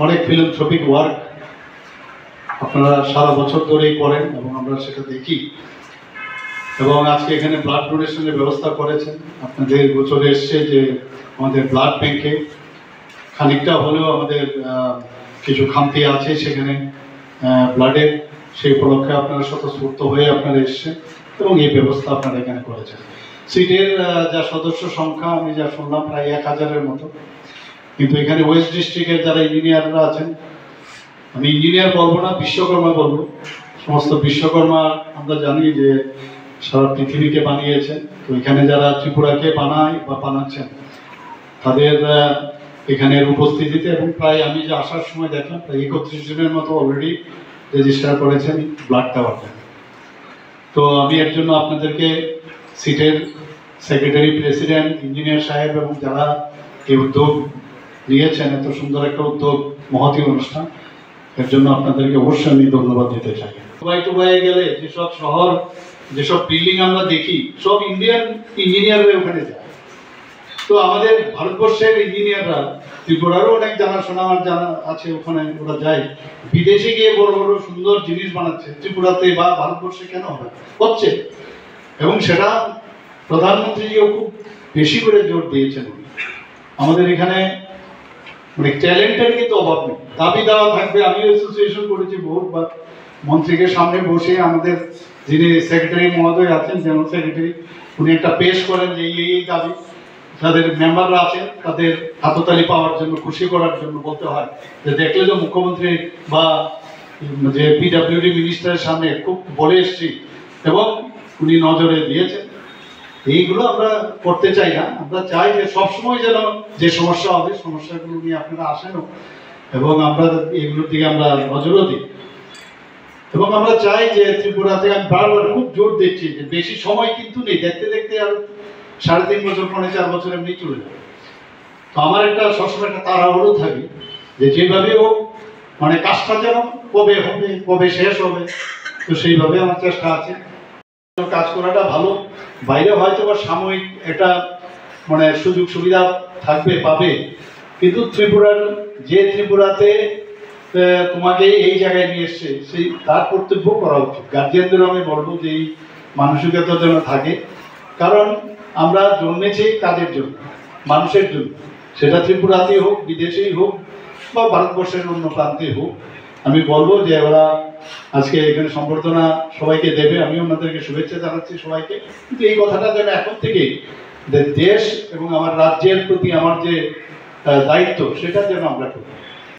অনেক philanthropic work আপনারা সারা বছর ধরেই করেন এবং আমরা সেটা দেখি। এবং আজকে এখানে ব্লাড ডোনেশনের ব্যবস্থা করেছেন, আপনাদের গোচরে এসছে যে আমাদের ব্লাড ব্যাংকে খানিকটা হলেও আমাদের কিছু খামতি আছে সেখানে ব্লাডের, সেই উপলক্ষে আপনারা স্বতঃস্ফূর্ত হয়ে আপনারা এসছেন এবং এই ব্যবস্থা আপনারা এখানে করেছেন। সিটের যা সদস্য সংখ্যা আমি যা শুনলাম প্রায় 1000-এর মতো, কিন্তু এখানে ওয়েস্ট ডিস্ট্রিক্টের যারা ইঞ্জিনিয়াররা আছেন, আমি ইঞ্জিনিয়ার বলবো না, বিশ্বকর্মা বলবো। সমস্ত বিশ্বকর্মা আমরা জানি যে সারা পৃথিবীকে বানিয়েছেন, তো এখানে যারা ত্রিপুরাকে বানায় বা বানাচ্ছেন তাদের এখানের উপস্থিতিতে, এবং প্রায় আমি যে আসার সময় দেখলাম প্রায় 31 জনের মতো অলরেডি রেজিস্টার করেছেন ব্লাড দেওয়ার জন্য। তো আমি এর জন্য আপনাদেরকে সিটের সেক্রেটারি, প্রেসিডেন্ট, ইঞ্জিনিয়ার সাহেব এবং যারা এই উদ্যোগ নিয়েছেন, এত সুন্দর একটা উদ্যোগ, মহতী অনুষ্ঠান, এর জন্য আপনাদেরকে অবশ্যই আমি ধন্যবাদ দিতে চাই। দুবাইয়ে গেলে যেসব শহর, যেসব বিল্ডিং আমরা দেখি, সব ইন্ডিয়ান ইঞ্জিনিয়াররা ওখানে যায়। তো আমাদের ভারতবর্ষের ইঞ্জিনিয়াররা, ত্রিপুরারও অনেক জানাশোনা জানা আছে, ওখানে ওরা যায়, বিদেশে গিয়ে বড় বড় সুন্দর জিনিস বানাচ্ছে, ত্রিপুরাতে বা ভারতবর্ষে কেন হবে, হচ্ছে। এবং সেটা প্রধানমন্ত্রীজিও খুব বেশি করে জোর দিয়েছেন। আমাদের এখানে মানে ট্যালেন্টের কিন্তু অভাব নেই, দাবি দেওয়া থাকবে। আমি অ্যাসোসিয়েশন করেছি বহুবার, মন্ত্রীকে সামনে বসে আমাদের যিনি সেক্রেটারি মহোদয় আছেন, জেনারেল সেক্রেটারি, উনি একটা পেশ করেন যে এই দাবি, যাদের মেম্বাররা আছেন তাদের হাততালি পাওয়ার জন্য, খুশি করার জন্য বলতে হয় যে দেখলে যে মুখ্যমন্ত্রী বা যে পিডব্লিউডি মিনিস্টারের সামনে খুব বলে এসছি এবং উনি নজরে দিয়েছেন। এইগুলো আমরা করতে চাই না, আমরা চাই যে সবসময় যেন যে সমস্যা হবে সমস্যাগুলো নিয়ে আপনারা আসেনও এবং আমরা এইগুলোর দিকে আমরা নজরও দিই। এবং আমরা চাই যে ত্রিপুরাতে, আমি বারবার খুব জোর দিচ্ছি যে বেশি সময় কিন্তু নেই, দেখতে দেখতে আর 3.5 বছর, 4 বছর এমনি চলে যাবে। তো আমার একটা সবসময় একটা তাড়াহুড়ো থাকে যে যেভাবে হোক মানে কাজটা যেন কবে হবে, কবে শেষ হবে, তো সেইভাবে আমার চেষ্টা আছে। কাজ করাটা ভালো, বাইরে হয়তো বা সাময়িক একটা মানে সুযোগ সুবিধা থাকবে, পাবে, কিন্তু ত্রিপুরাতে তোমাকে এই জায়গায় নিয়ে এসছে, সেই তার কর্তব্য করা উচিত। গার্জিয়ানদেরও আমি বলবো যে এই মানসিকতা যেন থাকে, কারণ আমরা জন্মেছি কাজের জন্য, মানুষের জন্য, সেটা ত্রিপুরাতেই হোক, বিদেশেই হোক বা ভারতবর্ষের অন্য প্রান্তেই হোক। আমি বলবো যে ওরা আজকে এখানে সম্বর্ধনা সবাইকে দেবে, আমি ওনাদেরকে শুভেচ্ছা জানাচ্ছি সবাইকে। কিন্তু এই কথাটা যেন এখন থেকে দেশ এবং আমার রাজ্যের প্রতি আমার যে দায়িত্ব, সেটা যেন আমরা করি।